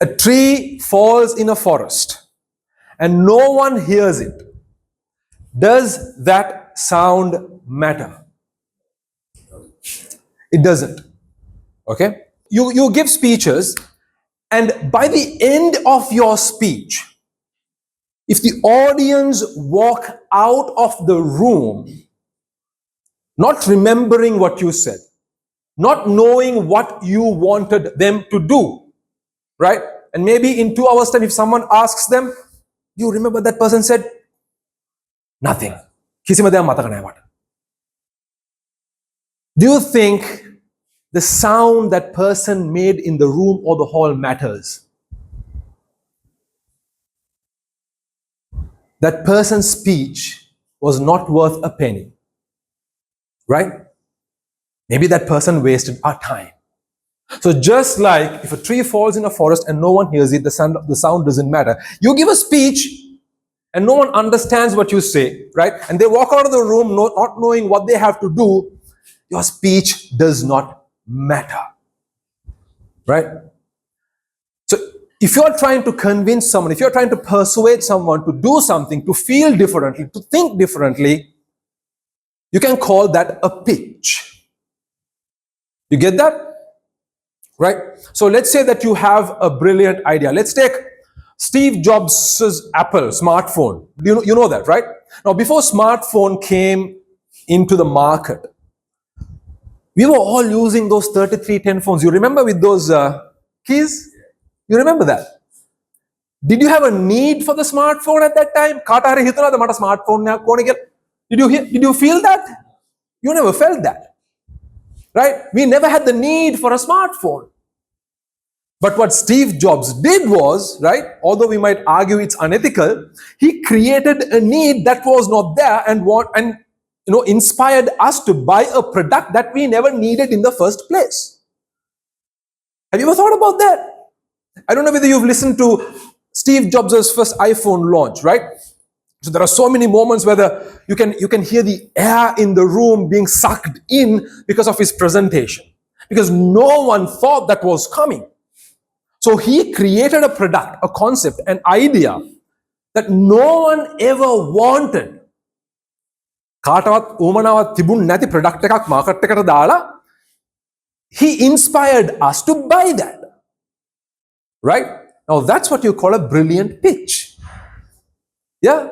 A tree falls in a forest and no one hears it. Does that sound matter? It doesn't. Okay? You give speeches, and by the end of your speech, if the audience walk out of the room not remembering what you said, not knowing what you wanted them to do, right? And maybe in 2 hours' time, if someone asks them, do you remember that person said? Nothing. කිසිම දෙයක් මතක නැහැ මට. Do you think the sound that person made in the room or the hall matters? That person's speech was not worth a penny, right? Maybe that person wasted our time. So just like if a tree falls in a forest and no one hears it, the sound doesn't matter. You give a speech and no one understands what you say, right? And they walk out of the room not knowing what they have to do, your speech does not matter, right? So if you're trying to convince someone, if you're trying to persuade someone to do something, to feel differently, to think differently, you can call that a pitch. You get that? Right? So let's say that you have a brilliant idea. Let's take Steve Jobs' Apple smartphone. You know that, right? Now, before smartphone came into the market, we were all using those 3310 phones. You remember with those keys? You remember that? Did you have a need for the smartphone at that time? Did you feel that? You never felt that. Right? We never had the need for a smartphone. But what Steve Jobs did was, right, although we might argue it's unethical, he created a need that was not there and inspired us to buy a product that we never needed in the first place. Have you ever thought about that? I don't know whether you've listened to Steve Jobs' first iPhone launch, right? So there are so many moments where you can hear the air in the room being sucked in because of his presentation. Because no one thought that was coming. So he created a product, a concept, an idea that no one ever wanted. කාටවත් උමනාවක් තිබුණ නැති product එකක් market එකට දාලා he inspired us to buy that. Right? Now that's what you call a brilliant pitch. Yeah?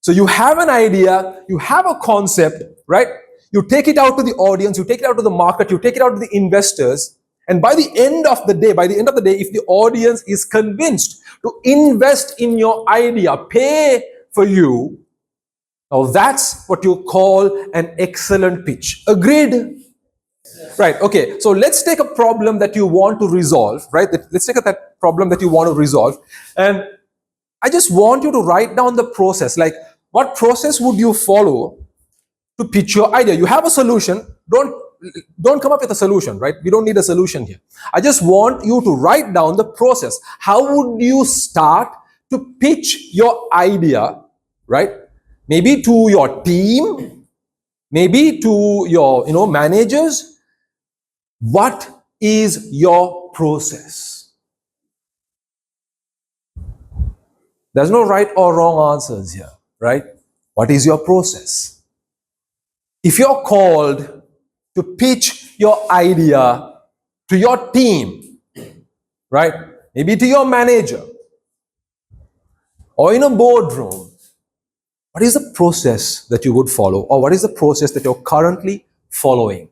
So you have an idea, you have a concept, right? You take it out to the audience, you take it out to the market, you take it out to the investors, and by the end of the day, if the audience is convinced to invest in your idea, pay for you, now that's what you call an excellent pitch. Agreed? Right, okay. So let's take a problem that you want to resolve, right? Let's take that problem that you want to resolve. And I just want you to write down the process. Like, what process would you follow to pitch your idea? You have a solution. Don't come up with a solution, right? We don't need a solution here. I just want you to write down the process. How would you start to pitch your idea, right? Maybe to your team, maybe to your managers. What is your process? There's no right or wrong answers here, right? What is your process? If you're called to pitch your idea to your team, right? Maybe to your manager or in a boardroom, what is the process that you would follow, or what is the process that you're currently following?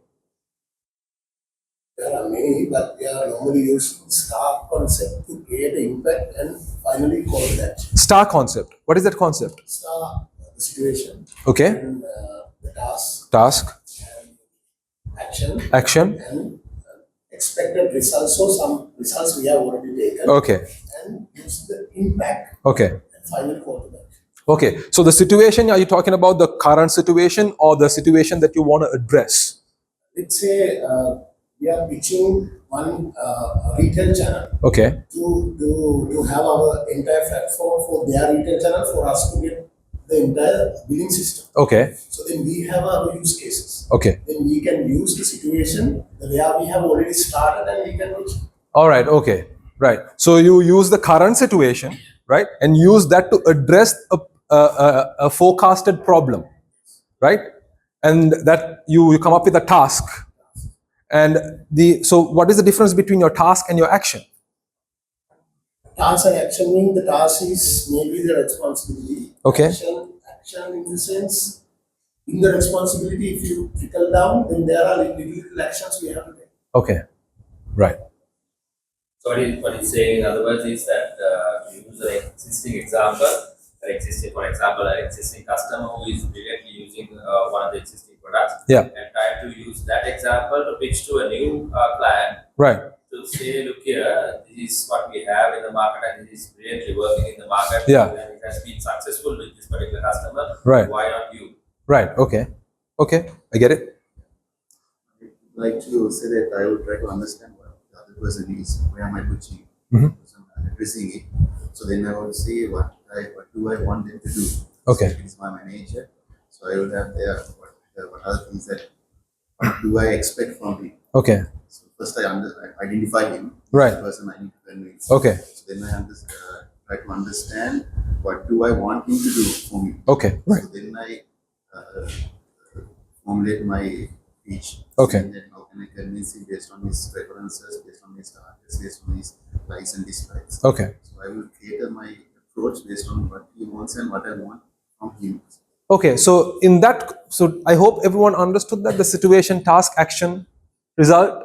There are many, but they are normally used STAR concept to create an impact and finally call that. STAR concept. What is that concept? STAR, the situation. Okay. And the task. Task. And action. Action. And expected results. So some results we have already taken. Okay. And use the impact. Okay. And finally call to that. Okay. So the situation, are you talking about the current situation or the situation that you want to address? Let's say we are pitching one retail channel. Okay. To have our entire platform for their retail channel for us to get the entire billing system. Okay. So then we have our use cases. Okay. Then we can use the situation where we have already started and we can reach. All right. Okay. Right. So you use the current situation, right, and use that to address a forecasted problem, right, and that you come up with a task. And so what is the difference between your task and your action? Task and action mean the task is maybe the responsibility. Okay. Action in the sense, in the responsibility, if you trickle down, then there are little actions we have to take. Okay. Right. So what he's saying in other words is that you use an existing example, for example, an existing customer who is directly using one of the existing products, Yeah. and try to use that example to pitch to a new client. Right. To say, look here, this is what we have in the market and this is brilliantly working in the market. Yeah. And it has been successful with this particular customer. Right. Why not you? Right. Okay. Okay. I get it. Like to say that I would try to understand what the other person is, where am I pushing, addressing it. So then I would say what do I want them to do. Okay. So it is my manager. So I would have there what other things that what do I expect from him. Okay. So first I identify him. Right. The person I need to convince. Okay. So then I try to understand what do I want him to do for me. Okay. Right. So then I formulate my pitch. Okay. And then how can I convince him based on his preferences, based on his targets, based on his likes and dislikes. Okay. So I will cater my approach based on what he wants and what I want from him. Okay. So I hope everyone understood that the situation, task, action, result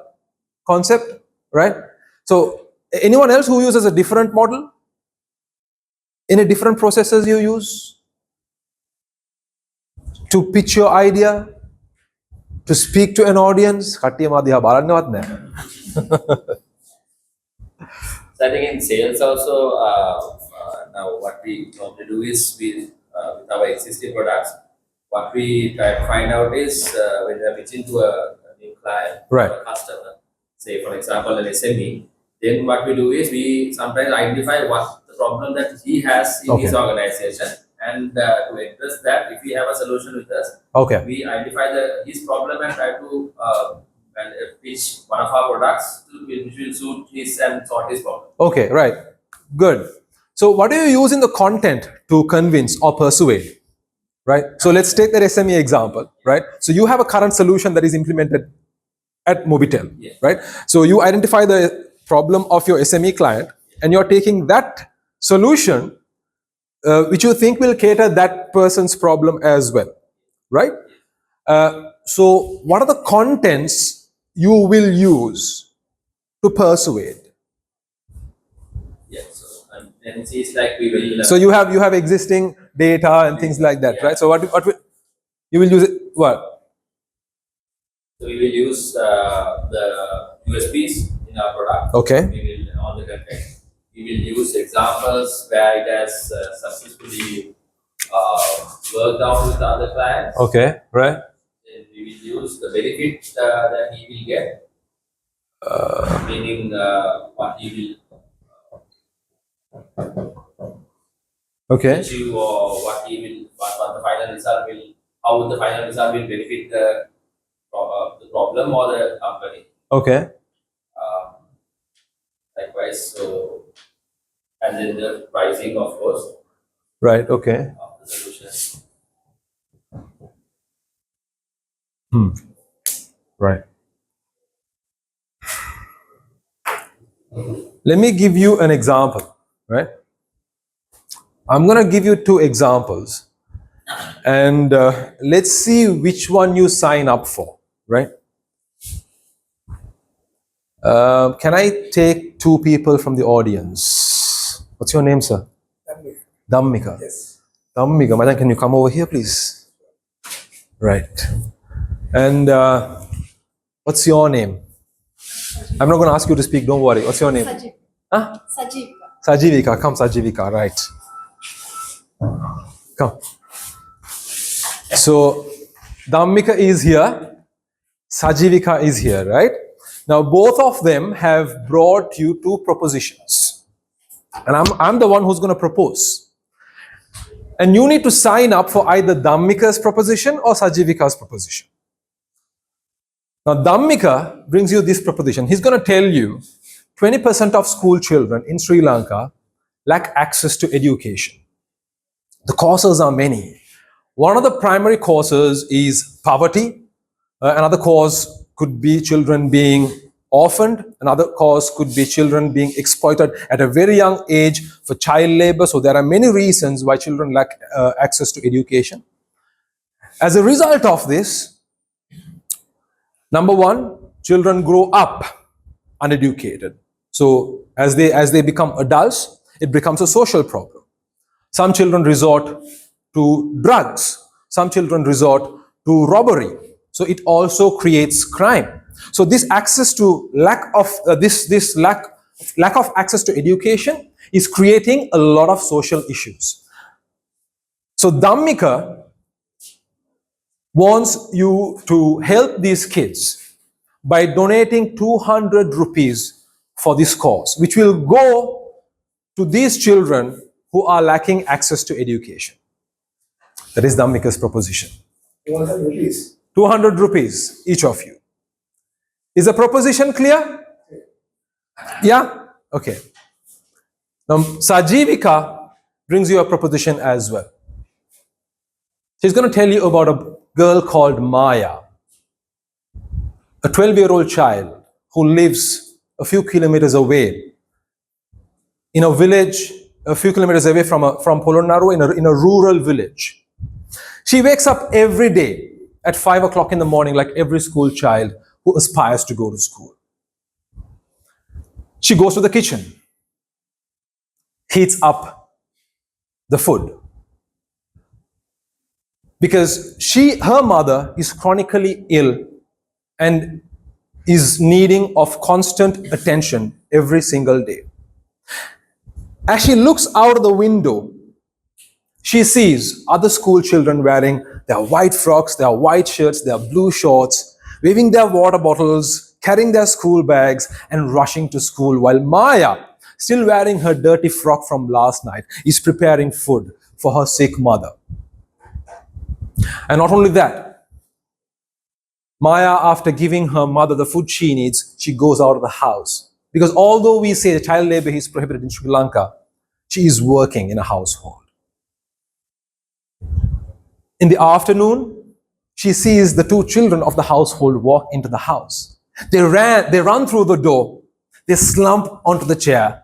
concept, right? So anyone else who uses a different model? Any different processes you use to pitch your idea, to speak to an audience? So I think in sales also, now what we normally do is with our existing products, what we try to find out is when we are pitching to a new client, Right. or a customer, say for example an SME, then what we do is we sometimes identify what the problem that he has in his Okay. organization, and to address that, if we have a solution with us, Okay. we identify his problem and try to pitch one of our products which will suit his and sort his problem. Okay, right. Good. So what do you use in the content to convince or persuade? Right? So let's take that SME example, right? So you have a current solution that is implemented at Mobitel, Yes. right? So you identify the problem of your SME client and you're taking that solution which you think will cater that person's problem as well, right? So what are the contents you will use to persuade? Yes. So and then it's like we will. So you have existing data and things like that, right? So what you will use it what? So we will use the USPs in our product. Okay. We will on the content. We will use examples where it has successfully worked out with the other clients. Okay, right. Then we will use the benefit that he will get, meaning what he will Okay. achieve or what the final result will, how the final result will benefit the problem or the company. Okay. Likewise, so and then the pricing, of course, Right. Okay. of the solution. Right. Let me give you an example, right? I'm going to give you two examples and let's see which one you sign up for, right? Can I take two people from the audience? What's your name, sir? Dhammika. Yes. Dhammika, madam, can you come over here, please? Right. And what's your name? I'm not going to ask you to speak, don't worry. What's your name? Sajivika. Huh? Sajivika. Sajivika. Come, Sajivika. Right. Come. So, Dhammika is here. Sajivika is here, right? Now, both of them have brought you two propositions. And I'm the one who's going to propose. And you need to sign up for either Dhammika's proposition or Sajivika's proposition. Now, Dhammika brings you this proposition. He's going to tell you 20% of school children in Sri Lanka lack access to education. The causes are many. One of the primary causes is poverty. Another cause could be children being orphaned. Another cause could be children being exploited at a very young age for child labor. So there are many reasons why children lack access to education. As a result of this, number one, children grow up uneducated. So as they become adults, it becomes a social problem. Some children resort to drugs. Some children resort to robbery. So it also creates crime. So this access to lack of access to education is creating a lot of social issues. So Dhammika wants you to help these kids by donating 200 rupees for this cause, which will go to these children who are lacking access to education. That is Dhammika's proposition. 200 rupees. 200 rupees, each of you. Is the proposition clear? Yeah? Okay. Now, Sajivika brings you a proposition as well. She's going to tell you about a girl called Maya, a 12-year-old child who lives a few kilometers away in a village, a few kilometers away from Polonnaru, in a rural village. She wakes up every day at 5 o'clock in the morning, like every school child who aspires to go to school. She goes to the kitchen, heats up the food, because her mother is chronically ill and is needing of constant attention every single day. As she looks out of the window, she sees other school children wearing their white frocks, their white shirts, their blue shorts, waving their water bottles, carrying their school bags, and rushing to school, while Maya, still wearing her dirty frock from last night, is preparing food for her sick mother. And not only that, Maya, after giving her mother the food she needs, she goes out of the house. Because although we say child labor is prohibited in Sri Lanka, she is working in a household. In the afternoon, she sees the two children of the household walk into the house. They run through the door, they slump onto the chair,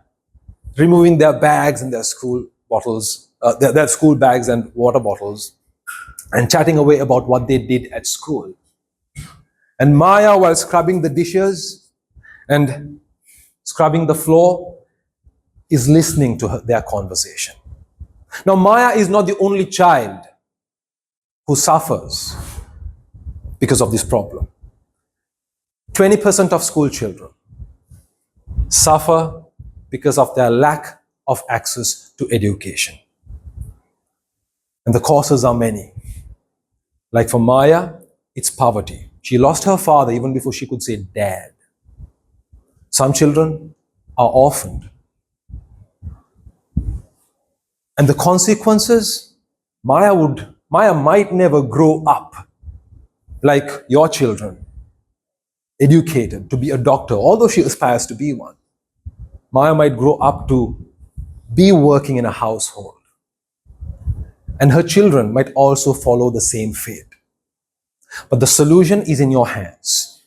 removing their bags and their school bottles, their school bags and water bottles, and chatting away about what they did at school. And Maya, while scrubbing the dishes and scrubbing the floor, is listening to their conversation. Now, Maya is not the only child who suffers because of this problem. 20% of school children suffer because of their lack of access to education. And the causes are many. Like for Maya, it's poverty. She lost her father even before she could say dad. Some children are orphaned. And the consequences, Maya might never grow up like your children, educated to be a doctor, although she aspires to be one. Maya might grow up to be working in a household. And her children might also follow the same fate. But the solution is in your hands.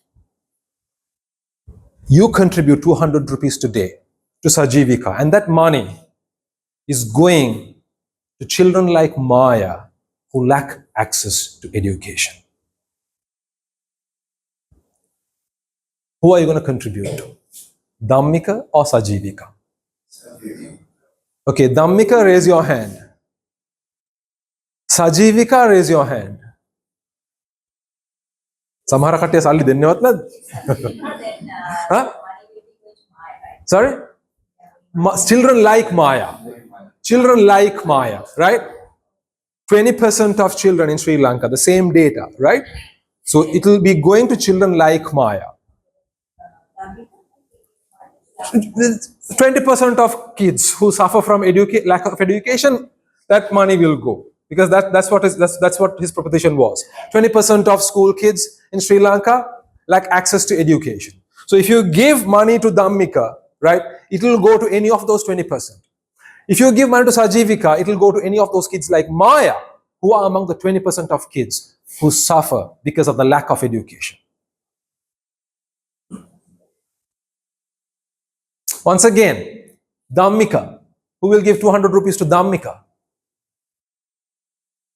You contribute 200 rupees today to Sajivika, and that money is going to children like Maya who lack access to education. Who are you going to contribute to? Dhammika or Sajivika? Okay, Dhammika, raise your hand. Sajivika, raise your hand. Samhara kattiya salli dennewat nad? Huh? Sorry? Children like Maya. Children like Maya, right? 20% of children in Sri Lanka, the same data, right? So it will be going to children like Maya. 20% of kids who suffer from lack of education, that money will go. Because that's what his proposition was. 20% of school kids in Sri Lanka lack access to education. So if you give money to Dhammika, right? It will go to any of those 20%. If you give money to Sajivika, it will go to any of those kids like Maya, who are among the 20% of kids who suffer because of the lack of education. Once again, Dhammika, who will give 200 rupees to Dhammika?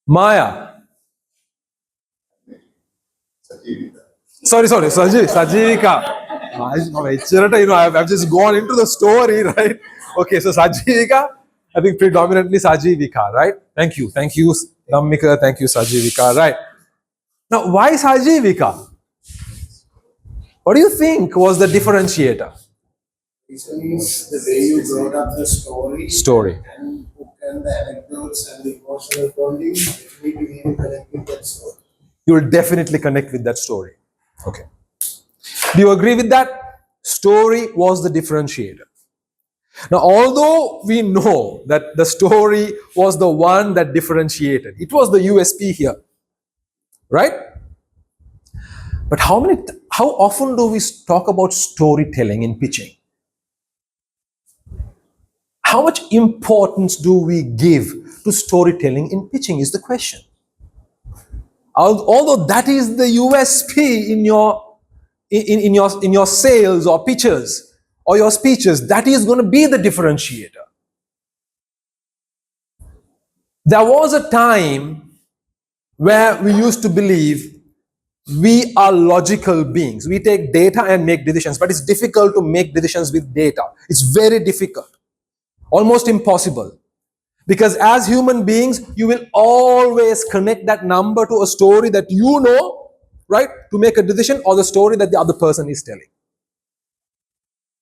Maya. Sorry, Sajivika. I've just gone into the story, right? Okay, so Sajivika, I think predominantly Sajivika, right? Thank you, Dhammika, thank you, Sajivika, right? Now, why Sajivika? What do you think was the differentiator? Reason is the way you brought up the story. And the anecdotes and the emotional bonding, definitely we will connect with that story. You will definitely connect with that story. Okay. Do you agree with that? Story was the differentiator. Now, although we know that the story was the one that differentiated, it was the USP here, right? But how often do we talk about storytelling in pitching? How much importance do we give to storytelling in pitching is the question. Although that is the USP in your sales or pitches or your speeches, that is going to be the differentiator. There was a time where we used to believe we are logical beings. We take data and make decisions, but it's difficult to make decisions with data. It's very difficult. Almost impossible. Because as human beings, you will always connect that number to a story that you know, right, to make a decision, or the story that the other person is telling.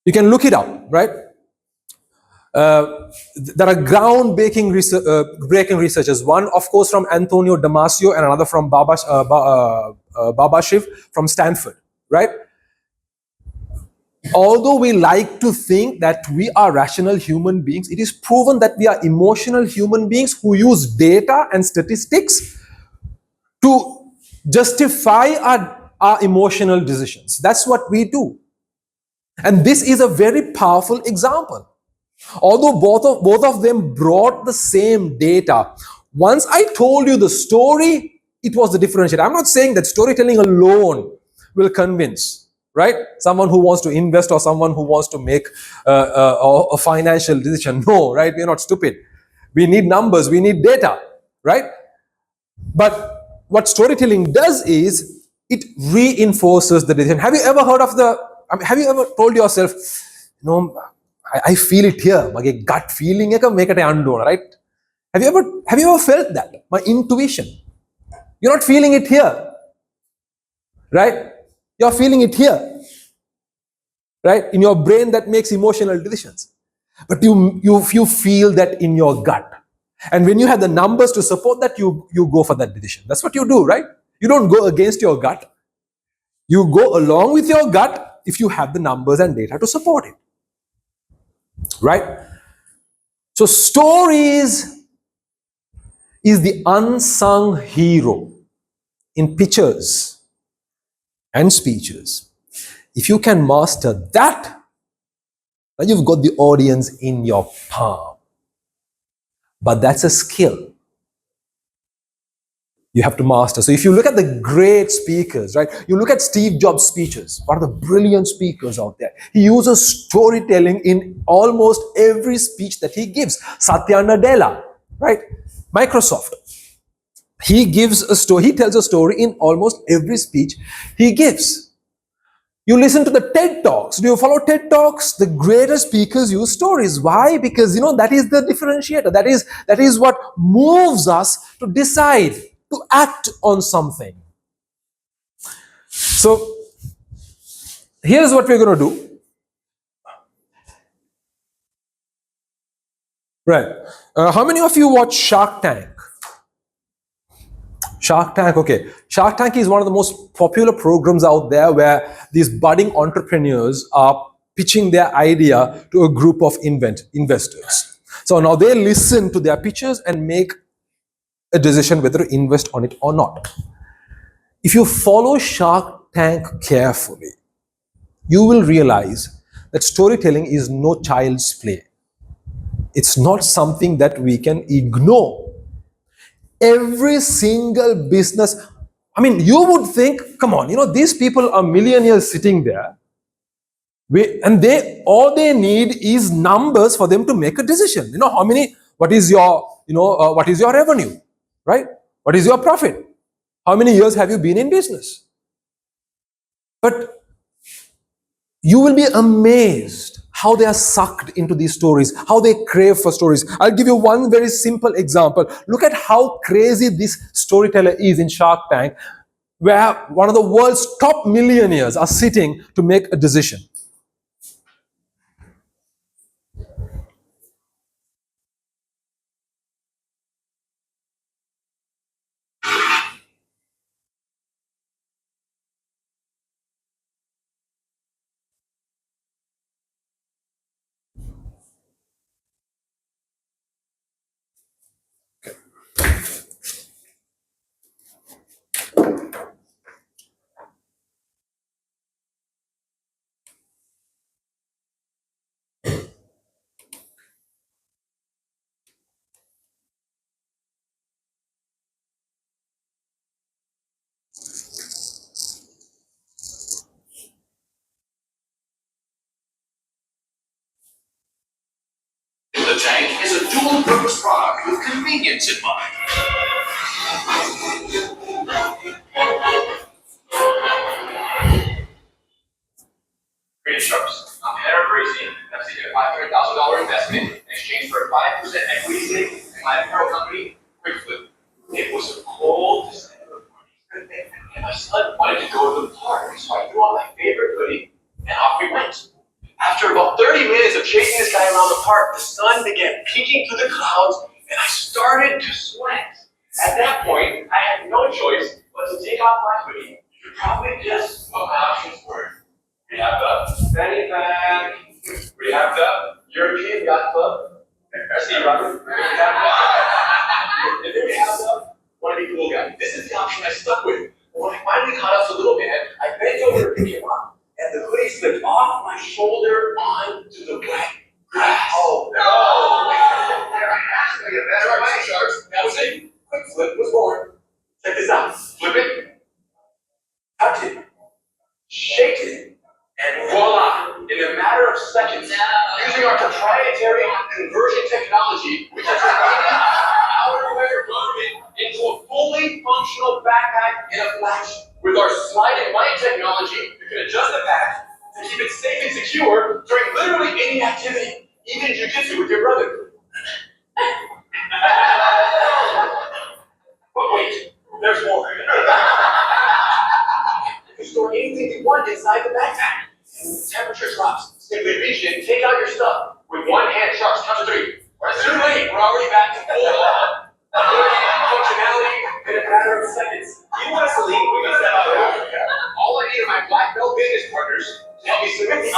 You can look it up, right? There are ground-breaking researchers. One, of course, from Antonio Damasio, and another from Babashiv from Stanford, right? Although we like to think that we are rational human beings, it is proven that we are emotional human beings who use data and statistics to justify our emotional decisions. That's what we do. And this is a very powerful example. Although both of them brought the same data, once I told you the story, it was the differentiator. I'm not saying that storytelling alone will convince, right? Someone who wants to invest or someone who wants to make a financial decision. No, right? We're not stupid. We need numbers, we need data, right? But what storytelling does is it reinforces the decision. Have you ever heard of have you ever told yourself, I feel it here, my gut feeling, right? Have you ever felt that? My intuition. You're not feeling it here, right? You're feeling it here, right? In your brain that makes emotional decisions. But you feel that in your gut. And when you have the numbers to support that, you go for that decision. That's what you do, right? You don't go against your gut. You go along with your gut if you have the numbers and data to support it. Right? So stories is the unsung hero in pictures and speeches. If you can master that, then you've got the audience in your palm. But that's a skill you have to master. So if you look at the great speakers, right? You look at Steve Jobs' speeches, one of the brilliant speakers out there. He uses storytelling in almost every speech that he gives. Satya Nadella, right? Microsoft. He gives a story, he tells a story in almost every speech he gives. You listen to the TED Talks. Do you follow TED Talks? The greatest speakers use stories. Why? Because, that is the differentiator. That is what moves us to decide, to act on something. So, here's what we're going to do. Right. How many of you watch Shark Tank? Shark Tank, okay. Shark Tank is one of the most popular programs out there where these budding entrepreneurs are pitching their idea to a group of investors. So now they listen to their pitches and make a decision whether to invest on it or not. If you follow Shark Tank carefully, you will realize that storytelling is no child's play. It's not something that we can ignore. Every single business, I mean, you would think, come on, these people are millionaires sitting there, and all they need is numbers for them to make a decision. What is your revenue, right? What is your profit? How many years have you been in business? But you will be amazed how they are sucked into these stories, how they crave for stories. I'll give you one very simple example. Look at how crazy this storyteller is in Shark Tank, where one of the world's top millionaires are sitting to make a decision. The tank is a dual-purpose product with convenience in mind. Greetings, Sharps. I'm paraphrasing. I'm seeking a $500,000 investment in exchange for a 5% equity stake in my apparel company, QuickFlip. It was a cold December morning, and my son wanted to go to the park, so I threw on my favorite hoodie, and off we went. After about 30 minutes of chasing this guy around the park, the sun began peeking through the clouds, and I started to sweat. At that point, I had no choice but to take off my hoodie. You should probably guess what my options were. We have the fanny pack, we have the European Yacht Club, see Robert, and then we have the wannabe cool guy. This is the option I stuck with. But when I finally caught up to Little Man, I bent over to pick him up, and the hoodie slipped off my shoulder onto the wet grass. Oh no! That's right, Sharks. That was it. Quick Flip was born. Check this out. Flip it, touch it, shake it, and voila! In a matter of seconds, using our proprietary conversion technology, we can turn any outerwear garment into a fully functional backpack in a flash. With our slide and bind technology, you can adjust the pack to keep it safe and secure during literally any activity, even jujitsu with your brother. But wait, there's more. You can store anything you want inside the backpack. And when the temperature drops, simply reach in, take out your stuff. With one hand, Sharks, count to 3. It's too late, we're already back to full on. Functionality in a matter of seconds. You want us to leave? We can step out. All I need are my black belt business partners to help me submit the